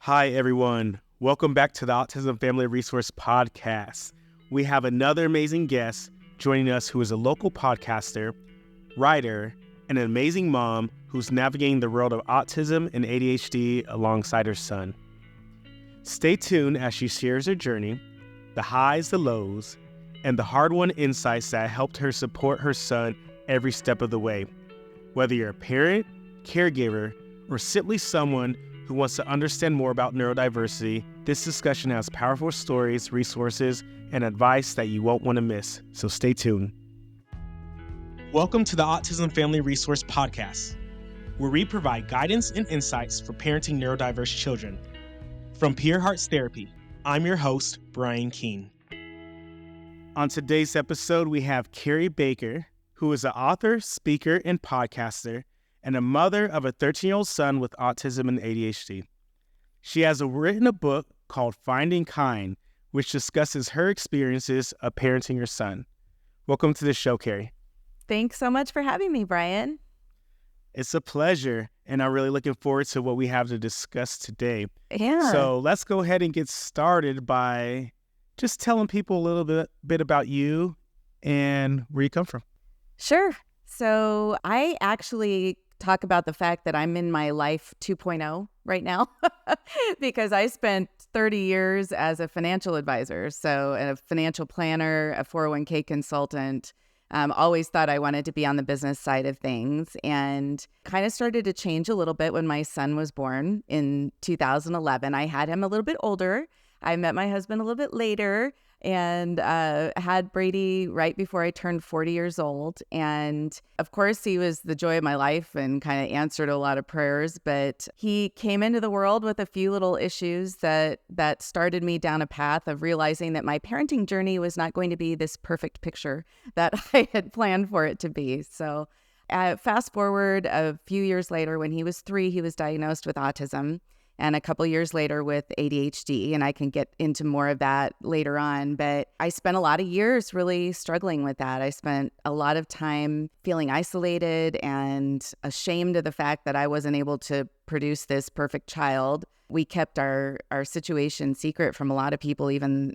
Hi, everyone. Welcome back to the Autism Family Resource Podcast. We have another amazing guest joining us who is a local podcaster, writer, and an amazing mom who's navigating the world of autism and ADHD alongside her son. Stay tuned as she shares her journey, the highs, the lows, and the hard-won insights that helped her support her son every step of the way. Whether you're a parent, caregiver, or simply someone who wants to understand more about neurodiversity, this discussion has powerful stories, resources, and advice that you won't want to miss. So stay tuned. Welcome to the Autism Family Resource Podcast, where we provide guidance and insights for parenting neurodiverse children. From Pure Hearts Therapy, I'm your host, Brian Keene. On today's episode, we have Kari Baker, who is an author, speaker, and podcaster, and a mother of a 13-year-old son with autism and ADHD. She has written a book called Finding Kind, which discusses her experiences of parenting her son. Welcome to the show, Kari. Thanks so much for having me, Brian. It's a pleasure, and I'm really looking forward to what we have to discuss today. Yeah. So let's go ahead and get started by just telling people a little bit about you and where you come from. Sure. So I actually talk about the fact that I'm in my life 2.0 right now because I spent 30 years as a financial advisor, so a financial planner, a 401k consultant. Always thought I wanted to be on the business side of things, and kind of started to change a little bit when my son was born in 2011. I had him a little bit older. I met my husband a little bit later and had Brady right before I turned 40 years old. And of course, he was the joy of my life and kind of answered a lot of prayers. But he came into the world with a few little issues that started me down a path of realizing that my parenting journey was not going to be this perfect picture that I had planned for it to be. So fast forward a few years later, when he was 3, he was diagnosed with autism. And a couple years later with ADHD, and I can get into more of that later on. But I spent a lot of years really struggling with that. I spent a lot of time feeling isolated and ashamed of the fact that I wasn't able to produce this perfect child. We kept our situation secret from a lot of people, even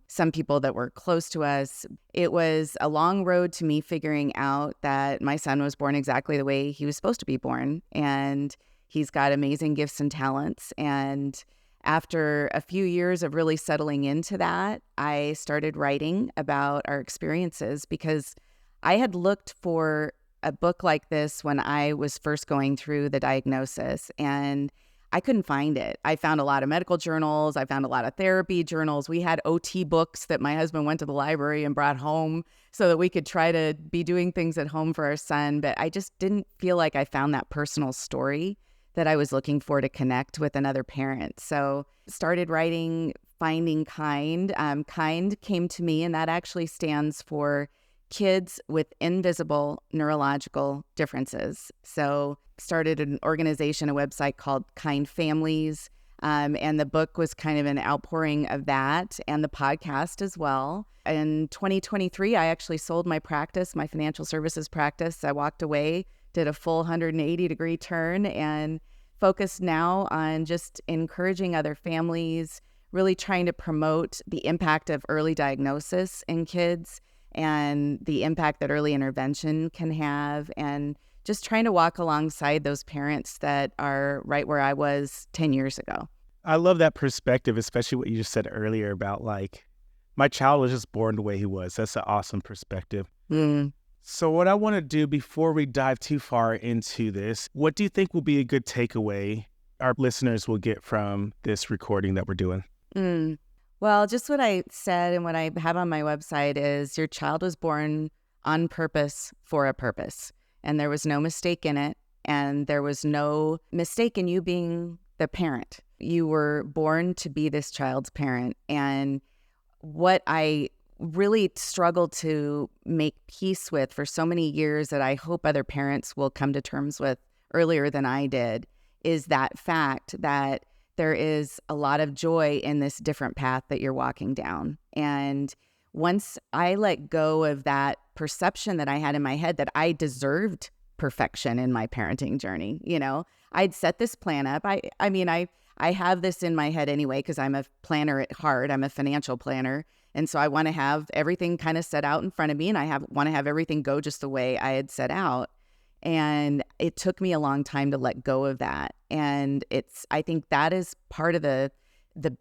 some people that were close to us. It was a long road to me figuring out that my son was born exactly the way he was supposed to be born. And he's got amazing gifts and talents. And after a few years of really settling into that, I started writing about our experiences because I had looked for a book like this when I was first going through the diagnosis, and I couldn't find it. I found a lot of medical journals. I found a lot of therapy journals. We had OT books that my husband went to the library and brought home so that we could try to be doing things at home for our son. But I just didn't feel like I found that personal story that I was looking for to connect with another parent. So started writing Finding Kind. Kind came to me, and that actually stands for Kids with Invisible Neurological Differences. So started an organization, a website called Kind Families, and the book was kind of an outpouring of that, and the podcast as well. In 2023, I actually sold my practice, my financial services practice. I walked away, did a full 180-degree turn, and focused now on just encouraging other families, really trying to promote the impact of early diagnosis in kids and the impact that early intervention can have, and just trying to walk alongside those parents that are right where I was 10 years ago. I love that perspective, especially what you just said earlier about my child was just born the way he was. That's an awesome perspective. So what I want to do before we dive too far into this, what do you think will be a good takeaway our listeners will get from this recording that we're doing? Well, just what I said and what I have on my website is your child was born on purpose for a purpose. And there was no mistake in it. And there was no mistake in you being the parent. You were born to be this child's parent. And what I really struggled to make peace with for so many years that I hope other parents will come to terms with earlier than I did is that fact that there is a lot of joy in this different path that you're walking down. And once I let go of that perception that I had in my head that I deserved perfection in my parenting journey, I'd set this plan up. I I have this in my head anyway, because I'm a planner at heart. I'm a financial planner. And so I want to have everything kind of set out in front of me, and I want to have everything go just the way I had set out. And it took me a long time to let go of that. And I think that is part of the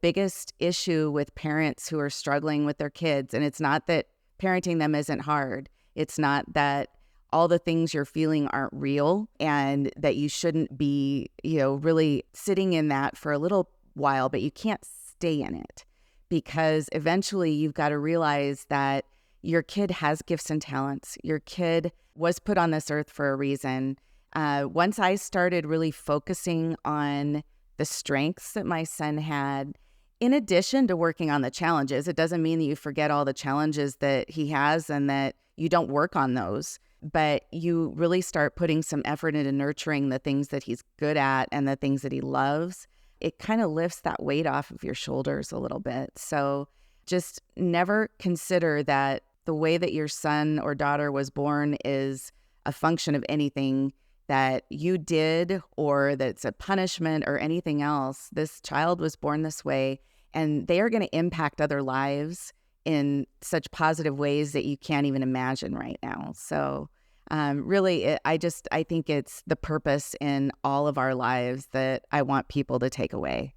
biggest issue with parents who are struggling with their kids. And it's not that parenting them isn't hard. It's not that all the things you're feeling aren't real and that you shouldn't be, really sitting in that for a little while, but you can't stay in it, because eventually you've got to realize that your kid has gifts and talents. Your kid was put on this earth for a reason. Once I started really focusing on the strengths that my son had, in addition to working on the challenges, it doesn't mean that you forget all the challenges that he has and that you don't work on those, but you really start putting some effort into nurturing the things that he's good at and the things that he loves. It kind of lifts that weight off of your shoulders a little bit. So just never consider that the way that your son or daughter was born is a function of anything that you did or that it's a punishment or anything else. This child was born this way, and they are going to impact other lives in such positive ways that you can't even imagine right now. So really, I think it's the purpose in all of our lives that I want people to take away.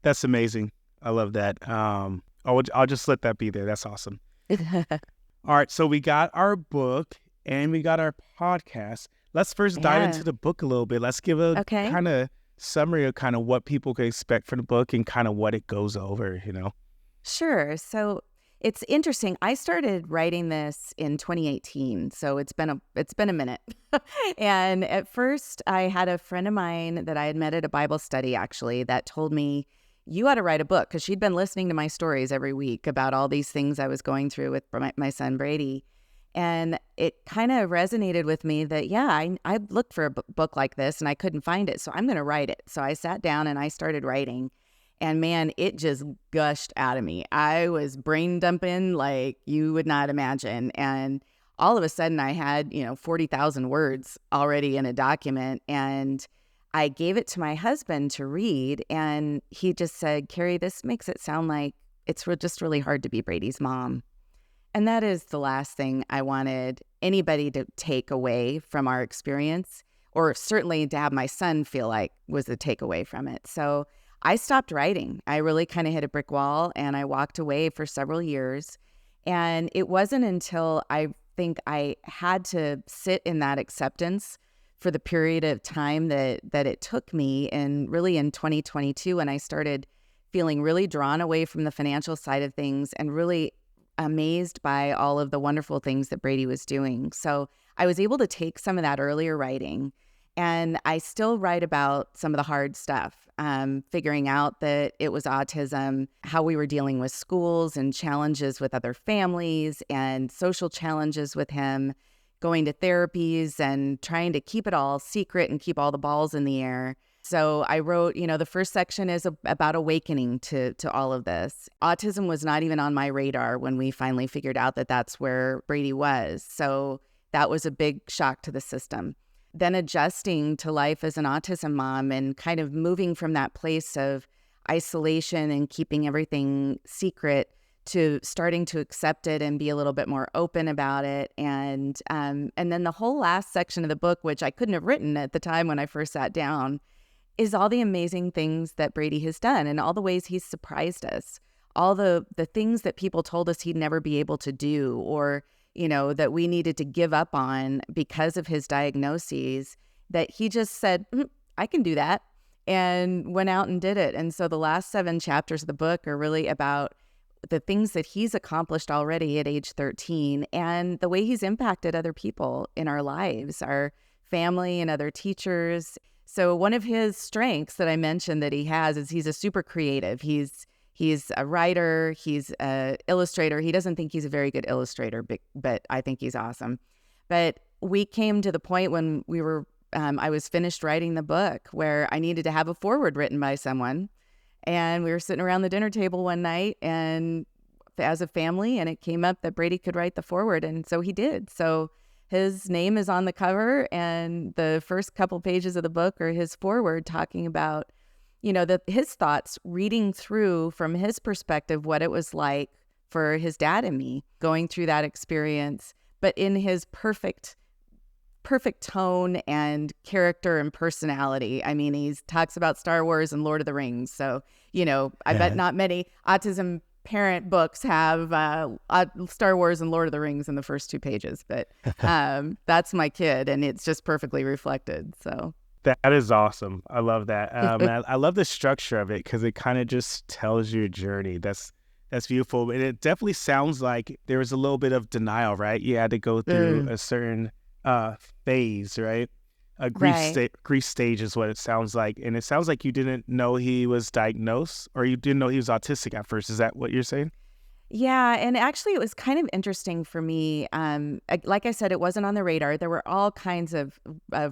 That's amazing. I love that. I'll just let that be there. That's awesome. All right, so we got our book and we got our podcast. Let's first dive into the book a little bit. Let's give a kind of summary of kind of what people can expect from the book and kind of what it goes over, Sure. So it's interesting. I started writing this in 2018, so it's been a minute. And at first, I had a friend of mine that I had met at a Bible study, actually, that told me, you ought to write a book, because she'd been listening to my stories every week about all these things I was going through with my son, Brady. And it kind of resonated with me that, I looked for a book like this and I couldn't find it. So I'm going to write it. So I sat down and I started writing. And man, it just gushed out of me. I was brain dumping like you would not imagine. And all of a sudden I had, 40,000 words already in a document. And I gave it to my husband to read. And he just said, Kari, this makes it sound like it's just really hard to be Brady's mom. And that is the last thing I wanted anybody to take away from our experience, or certainly to have my son feel like was the takeaway from it. So I stopped writing. I really kind of hit a brick wall, and I walked away for several years. And it wasn't until I think I had to sit in that acceptance for the period of time that it took me, and really in 2022, when I started feeling really drawn away from the financial side of things and really amazed by all of the wonderful things that Brady was doing. So I was able to take some of that earlier writing, and I still write about some of the hard stuff, figuring out that it was autism, how we were dealing with schools and challenges with other families and social challenges with him, going to therapies and trying to keep it all secret and keep all the balls in the air. So I wrote, the first section is about awakening to all of this. Autism was not even on my radar when we finally figured out that that's where Brady was. So that was a big shock to the system. Then adjusting to life as an autism mom and kind of moving from that place of isolation and keeping everything secret to starting to accept it and be a little bit more open about it. And then the whole last section of the book, which I couldn't have written at the time when I first sat down, is all the amazing things that Brady has done and all the ways he's surprised us, all the things that people told us he'd never be able to do, or, that we needed to give up on because of his diagnoses, that he just said, I can do that, and went out and did it. And so the last 7 chapters of the book are really about the things that he's accomplished already at age 13 and the way he's impacted other people in our lives, our family and other teachers. So one of his strengths that I mentioned that he has is he's a super creative. He's a writer. He's an illustrator. He doesn't think he's a very good illustrator, but I think he's awesome. But we came to the point when I was finished writing the book where I needed to have a foreword written by someone. And we were sitting around the dinner table one night and as a family, and it came up that Brady could write the foreword. And so he did. So his name is on the cover, and the first couple pages of the book are his foreword talking about, his thoughts, reading through from his perspective what it was like for his dad and me going through that experience, but in his perfect tone and character and personality. I mean, he talks about Star Wars and Lord of the Rings. So, I bet not many autism parent books have Star Wars and Lord of the Rings in the first 2 pages, but that's my kid, and it's just perfectly reflected. So that is awesome. I love that. I love the structure of it because it kind of just tells your journey. That's beautiful. And it definitely sounds like there was a little bit of denial, right? You had to go through a certain phase, right? A grief stage is what it sounds like. And it sounds like you didn't know he was diagnosed, or you didn't know he was autistic at first. Is that what you're saying? Yeah. And actually, it was kind of interesting for me. Like I said, it wasn't on the radar. There were all kinds of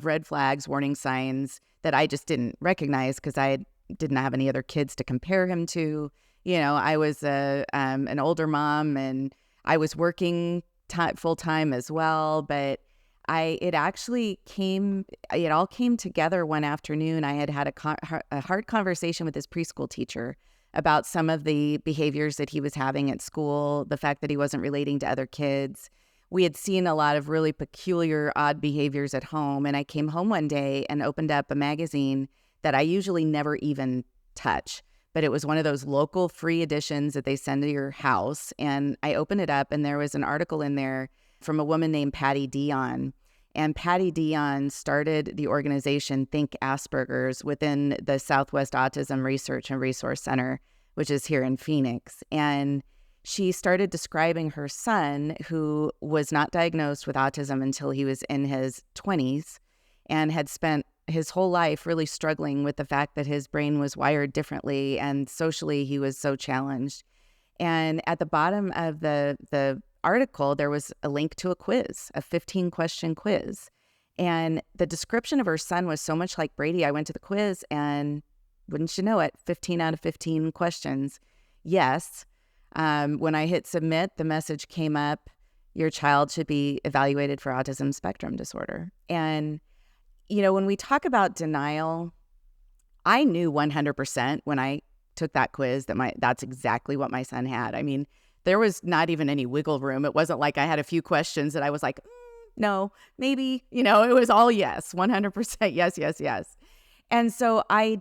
red flags, warning signs that I just didn't recognize because I didn't have any other kids to compare him to. I was an older mom, and I was working full time as well. But it all came together one afternoon. I had a hard conversation with his preschool teacher about some of the behaviors that he was having at school, the fact that he wasn't relating to other kids. We had seen a lot of really peculiar, odd behaviors at home. And I came home one day and opened up a magazine that I usually never even touch. But it was one of those local free editions that they send to your house. And I opened it up, and there was an article in there from a woman named Patty Dion. And Patty Dion started the organization Think Asperger's within the Southwest Autism Research and Resource Center, which is here in Phoenix. And she started describing her son, who was not diagnosed with autism until he was in his 20s and had spent his whole life really struggling with the fact that his brain was wired differently, and socially he was so challenged. And at the bottom of the article, there was a link to a quiz, a 15-question quiz. And the description of her son was so much like Brady. I went to the quiz, and wouldn't you know it, 15 out of 15 questions. Yes. When I hit submit, the message came up, your child should be evaluated for autism spectrum disorder. And, when we talk about denial, I knew 100% when I took that quiz that that's exactly what my son had. I mean, there was not even any wiggle room. It wasn't like I had a few questions that I was like, no, maybe, it was all yes, 100% yes, yes, yes. And so I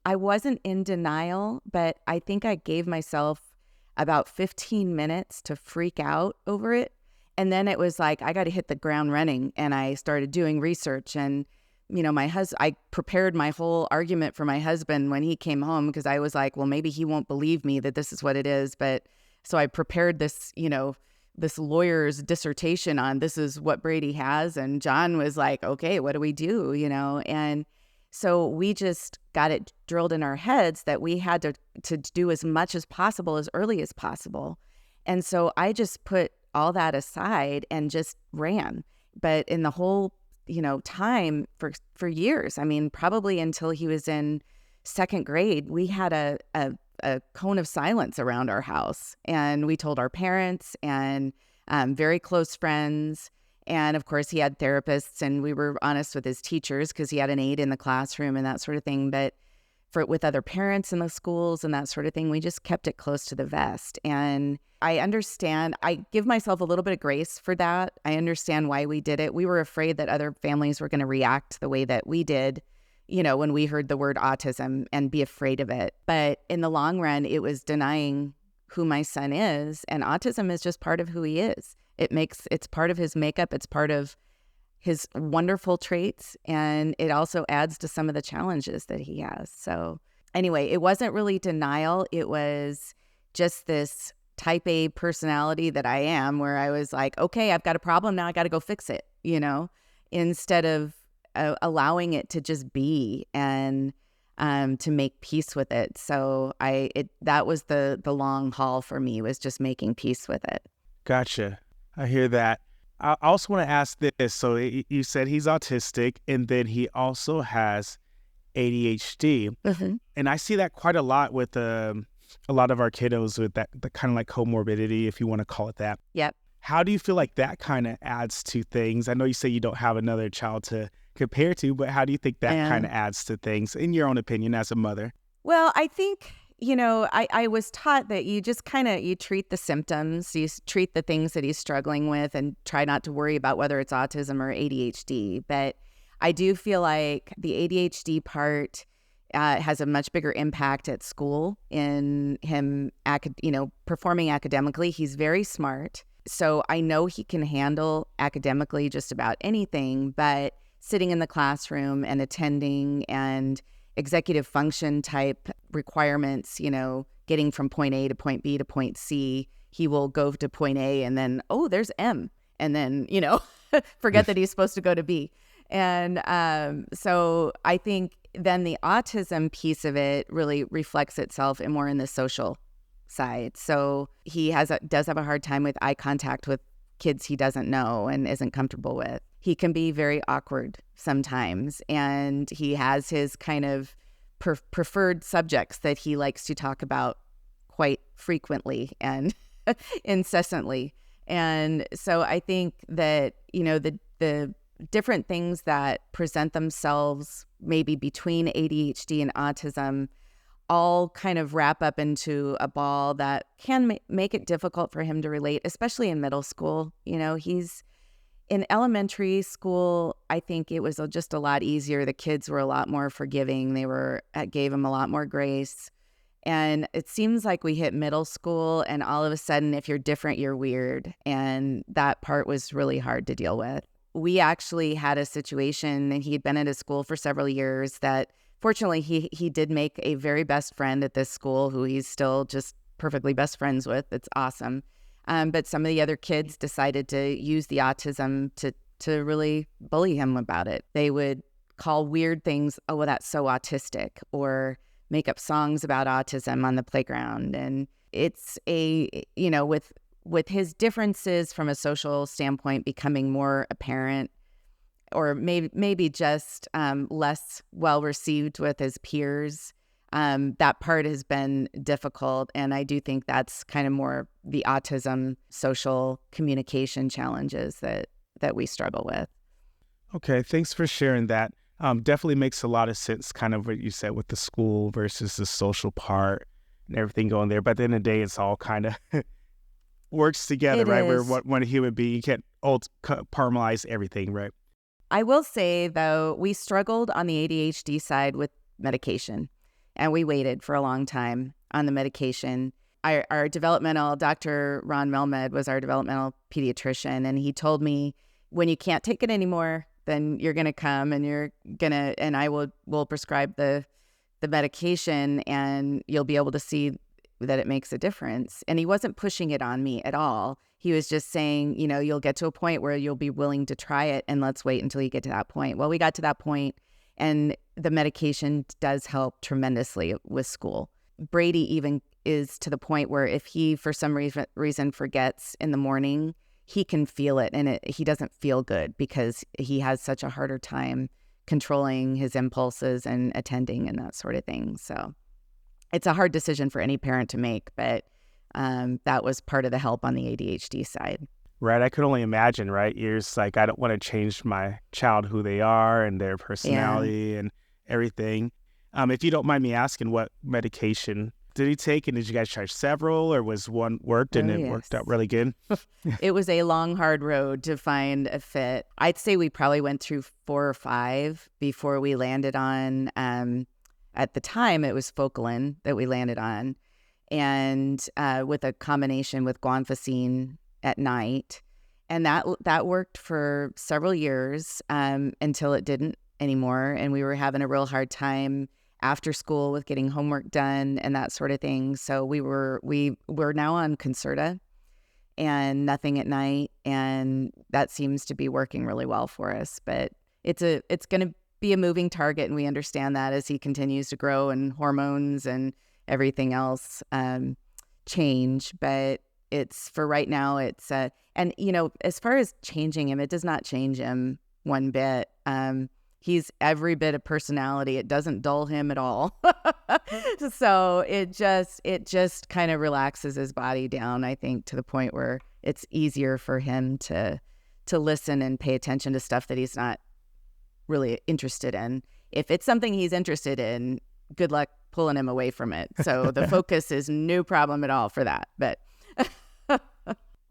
wasn't in denial, but I think I gave myself about 15 minutes to freak out over it. And then it was like, I got to hit the ground running. And I started doing research, and I prepared my whole argument for my husband when he came home, because I was like, well, maybe he won't believe me that this is what it is. But so I prepared this, this lawyer's dissertation on this is what Brady has. And John was like, okay, what do we do? And so we just got it drilled in our heads that we had to do as much as possible as early as possible. And so I just put all that aside and just ran. But in the whole time for years, I mean, probably until he was in second grade, we had a cone of silence around our house. And we told our parents and very close friends. And of course, he had therapists, and we were honest with his teachers because he had an aide in the classroom and that sort of thing. But with other parents in the schools and that sort of thing, we just kept it close to the vest. And I understand, I give myself a little bit of grace for that. I understand why we did it. We were afraid that other families were going to react the way that we did, when we heard the word autism, and be afraid of it. But in the long run, it was denying who my son is. And autism is just part of who he is. It's part of his makeup. It's part of his wonderful traits, and it also adds to some of the challenges that he has. So anyway, it wasn't really denial. It was just this type A personality that I am, where I was like, okay, I've got a problem now, I got to go fix it, instead of allowing it to just be and to make peace with it. So that was the long haul for me, was just making peace with it. Gotcha. I hear that. I also want to ask this. So you said he's autistic, and then he also has ADHD. Mm-hmm. And I see that quite a lot with a lot of our kiddos with that, the kind of like comorbidity, if you want to call it that. Yep. How do you feel like that kind of adds to things? I know you say you don't have another child to compare to, but how do you think that kind of adds to things, in your own opinion, as a mother? Well, I think, I was taught that you just you treat the symptoms, treat the things that he's struggling with and try not to worry about whether it's autism or ADHD. But I do feel like the ADHD part has a much bigger impact at school in him, performing academically. He's very smart. So I know he can handle academically just about anything, but sitting in the classroom and attending and executive function type requirements, getting from point A to point B to point C, he will go to point A and then, oh, there's M. And then, forget that he's supposed to go to B. And so I think then the autism piece of it really reflects itself more in the social side. So he does have a hard time with eye contact with kids he doesn't know and isn't comfortable with. He can be very awkward sometimes, and he has his kind of preferred subjects that he likes to talk about quite frequently and incessantly. And so I think that, the different things that present themselves maybe between ADHD and autism all kind of wrap up into a ball that can make it difficult for him to relate, especially in middle school. He's in elementary school. I think it was just a lot easier. The kids were a lot more forgiving. Gave him a lot more grace. And it seems like we hit middle school and all of a sudden, if you're different, you're weird. And that part was really hard to deal with. We actually had a situation, and he'd been at a school for several years that fortunately he did make a very best friend at this school who he's still just perfectly best friends with. It's awesome. But some of the other kids decided to use the autism to really bully him about it. They would call weird things, oh, well, that's so autistic, or make up songs about autism on the playground. And it's with his differences from a social standpoint becoming more apparent, or maybe just less well received with his peers, that part has been difficult. And I do think that's kind of more the autism social communication challenges that we struggle with. Okay, thanks for sharing that. Definitely makes a lot of sense, kind of what you said with the school versus the social part and everything going there. But at the end of the day, it's all kind of works together, It right? is. Where one human being, you can't compartmentalize everything, right? I will say, though, we struggled on the ADHD side with medication, and we waited for a long time on the medication. Our developmental, Dr. Ron Melmed was our developmental pediatrician, and he told me, when you can't take it anymore, then you're going to come and I will prescribe the medication, and you'll be able to see that it makes a difference. And he wasn't pushing it on me at all. He was just saying, you'll get to a point where you'll be willing to try it, and let's wait until you get to that point. Well, we got to that point, and the medication does help tremendously with school. Brady even is to the point where if he, for some reason forgets in the morning, he can feel it, and he doesn't feel good because he has such a harder time controlling his impulses and attending and that sort of thing. So it's a hard decision for any parent to make, but that was part of the help on the ADHD side. Right. I could only imagine, right? You're just like, I don't want to change my child who they are and their personality and everything. If you don't mind me asking, what medication did he take? And did you guys try several, or was one worked and it worked out really good? It was a long, hard road to find a fit. I'd say we probably went through 4 or 5 before we landed on, at the time, it was Focalin that we landed on. And with a combination with guanfacine at night. And that worked for several years until it didn't anymore. And we were having a real hard time after school with getting homework done and that sort of thing. So we're now on Concerta and nothing at night. And that seems to be working really well for us. But it's going to be a moving target. And we understand that as he continues to grow and hormones and everything else change. But it's for right now, it's and as far as changing him, it does not change him one bit. He's every bit of personality. It doesn't dull him at all. So it just kind of relaxes his body down, I think, to the point where it's easier for him to listen and pay attention to stuff that he's not really interested in. If it's something he's interested in, good luck pulling him away from it. So the focus is no problem at all for that. But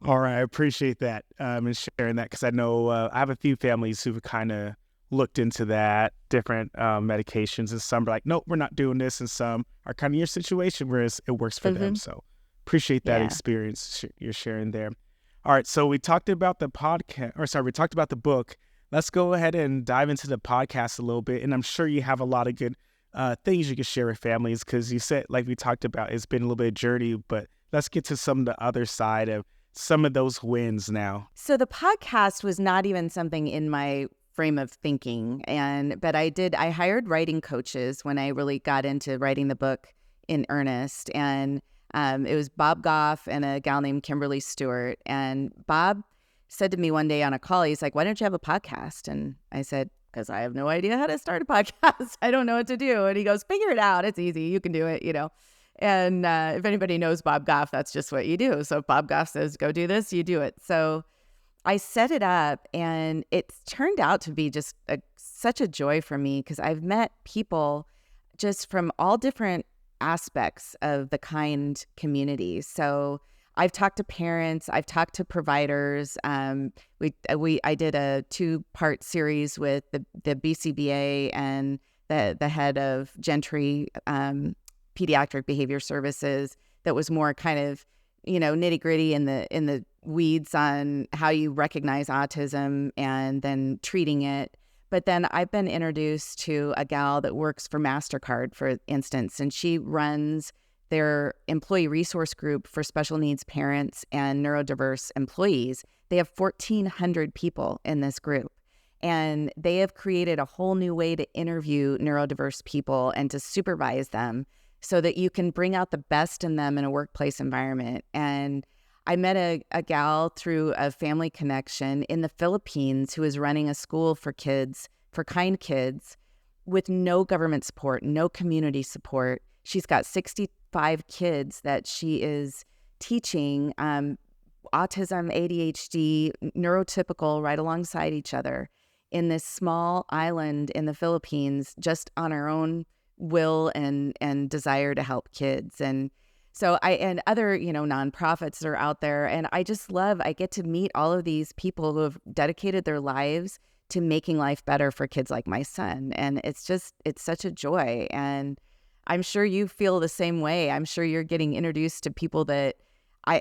all right, I appreciate that and sharing that, because I know I have a few families who've kind of looked into that, different medications, and some are like, nope, we're not doing this, and some are kind of your situation where it works for them. So appreciate that experience you're sharing there. All right, so we talked about the we talked about the book. Let's go ahead and dive into the podcast a little bit, and I'm sure you have a lot of good things you can share with families, because you said, like we talked about, it's been a little bit of journey, but let's get to some of the other side of some of those wins now. So the podcast was not even something in my frame of thinking, but I hired writing coaches when I really got into writing the book in earnest, and it was Bob Goff and a gal named Kimberly Stewart. And Bob said to me one day on a call, he's like, "Why don't you have a podcast?" And I said, "Because I have no idea how to start a podcast. I don't know what to do." And he goes, "Figure it out. It's easy. You can do it, you know." And if anybody knows Bob Goff, that's just what you do. So if Bob Goff says, go do this, you do it. So I set it up, and it's turned out to be just such a joy for me, because I've met people just from all different aspects of the kind community. So I've talked to parents, I've talked to providers. I did a 2-part series with the BCBA and the head of Gentry Pediatric Behavior Services, that was more kind of, nitty gritty in the weeds on how you recognize autism and then treating it. But then I've been introduced to a gal that works for MasterCard, for instance, and she runs their employee resource group for special needs parents and neurodiverse employees. They have 1,400 people in this group, and they have created a whole new way to interview neurodiverse people and to supervise them so that you can bring out the best in them in a workplace environment. And I met a gal through a family connection in the Philippines who is running a school for kids, for kind kids, with no government support, no community support. She's got 65 kids that she is teaching autism, ADHD, neurotypical, right alongside each other in this small island in the Philippines, just on her own will and desire to help kids. And so and other, nonprofits that are out there. And I get to meet all of these people who have dedicated their lives to making life better for kids like my son. And it's such a joy. And I'm sure you feel the same way. I'm sure you're getting introduced to people that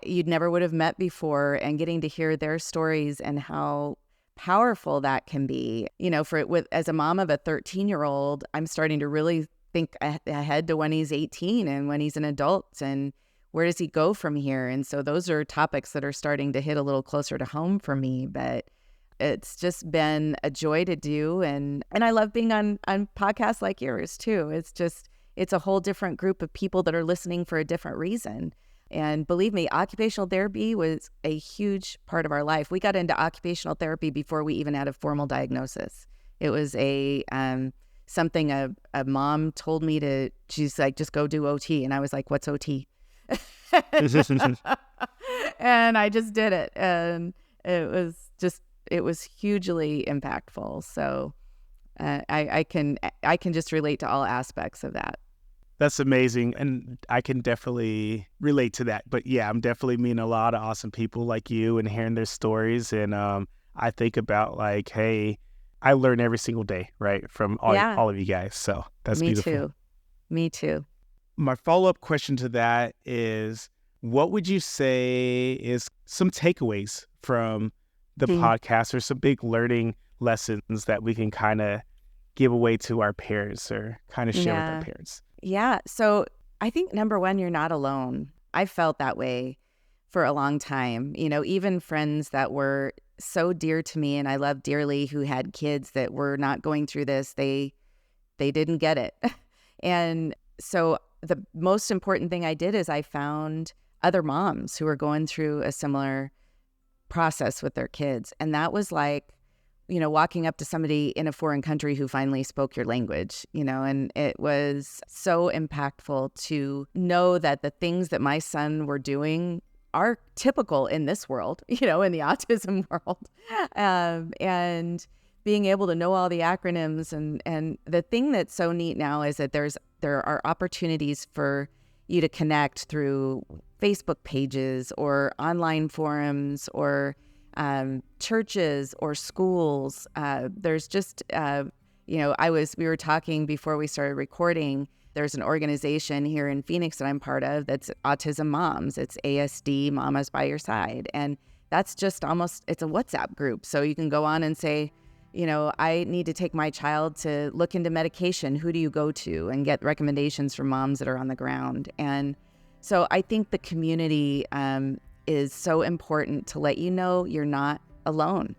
you'd never would have met before, and getting to hear their stories and how powerful that can be. As a mom of a 13-year-old, I'm starting to really think ahead to when he's 18 and when he's an adult, and where does he go from here? And so those are topics that are starting to hit a little closer to home for me, but it's just been a joy to do. And I love being on podcasts like yours too. It's a whole different group of people that are listening for a different reason. And believe me, occupational therapy was a huge part of our life. We got into occupational therapy before we even had a formal diagnosis. It was something a mom told me she's like, just go do OT. And I was like, what's OT? And I just did it. And it was hugely impactful. So I can just relate to all aspects of that. That's amazing. And I can definitely relate to that. But yeah, I'm definitely meeting a lot of awesome people like you and hearing their stories. And I think about like, hey, I learn every single day, right, from all of you guys. So that's beautiful. Me too. My follow-up question to that is, what would you say is some takeaways from the podcast, or some big learning lessons that we can kind of give away to our parents or kind of share with our parents? Yeah. So I think number one, you're not alone. I felt that way for a long time. Even friends that were so dear to me and I love dearly, who had kids that were not going through this, they didn't get it. And so the most important thing I did is I found other moms who were going through a similar process with their kids. And that was like, walking up to somebody in a foreign country who finally spoke your language, and it was so impactful to know that the things that my son were doing are typical in this world, in the autism world. And being able to know all the acronyms. And the thing that's so neat now is that there are opportunities for you to connect through Facebook pages or online forums or churches or schools. There's just, we were talking before we started recording. There's an organization here in Phoenix that I'm part of that's Autism Moms. It's ASD, Mamas by Your Side. And that's just it's a WhatsApp group. So you can go on and say, I need to take my child to look into medication. Who do you go to? And get recommendations from moms that are on the ground. And so I think the community is so important to let you know you're not alone.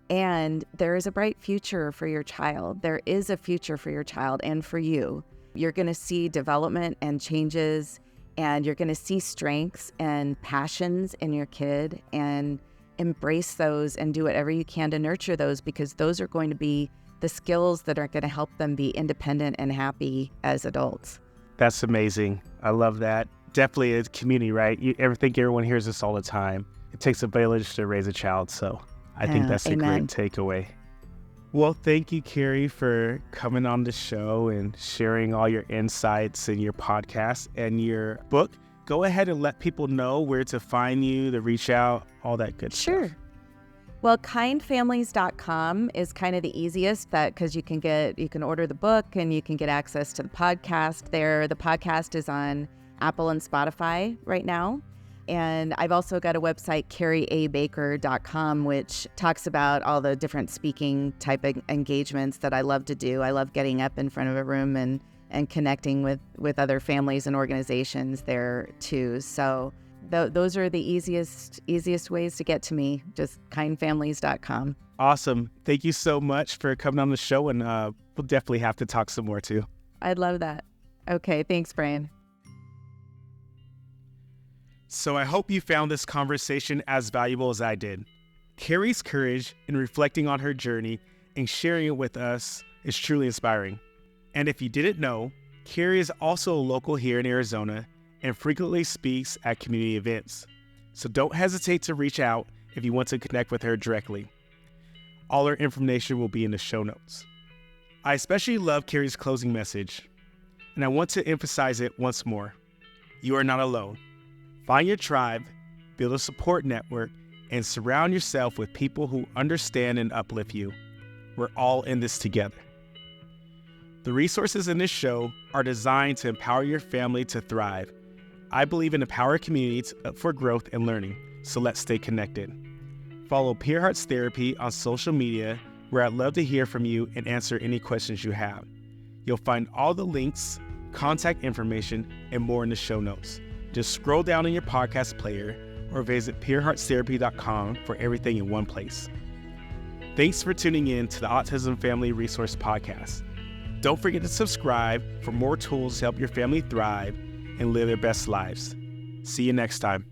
And there is a bright future for your child. There is a future for your child and for you. You're going to see development and changes, and you're going to see strengths and passions in your kid, and embrace those and do whatever you can to nurture those, because those are going to be the skills that are going to help them be independent and happy as adults. That's amazing. I love that. Definitely a community, right? I think everyone hears this all the time. It takes a village to raise a child. So I think that's Amen. a great takeaway. Well, thank you, Kari, for coming on the show and sharing all your insights in your podcast and your book. Go ahead and let people know where to find you, to reach out, all that good stuff. Sure. Well, kindfamilies.com is kind of the easiest, because you can order the book and you can get access to the podcast there. The podcast is on Apple and Spotify right now. And I've also got a website, kariabaker.com, which talks about all the different speaking type of engagements that I love to do. I love getting up in front of a room and connecting with other families and organizations there too. So those are the easiest ways to get to me, just kindfamilies.com. Awesome. Thank you so much for coming on the show, and we'll definitely have to talk some more too. I'd love that. Okay, thanks, Brian. So I hope you found this conversation as valuable as I did. Kari's courage in reflecting on her journey and sharing it with us is truly inspiring. And if you didn't know, Kari is also a local here in Arizona and frequently speaks at community events. So don't hesitate to reach out if you want to connect with her directly. All her information will be in the show notes. I especially love Kari's closing message, and I want to emphasize it once more. You are not alone. Find your tribe, build a support network, and surround yourself with people who understand and uplift you. We're all in this together. The resources in this show are designed to empower your family to thrive. I believe in empowered communities for growth and learning, so let's stay connected. Follow Pure Hearts Therapy on social media, where I'd love to hear from you and answer any questions you have. You'll find all the links, contact information, and more in the show notes. Just scroll down in your podcast player or visit pureheartstherapy.com for everything in one place. Thanks for tuning in to the Autism Family Resource Podcast. Don't forget to subscribe for more tools to help your family thrive and live their best lives. See you next time.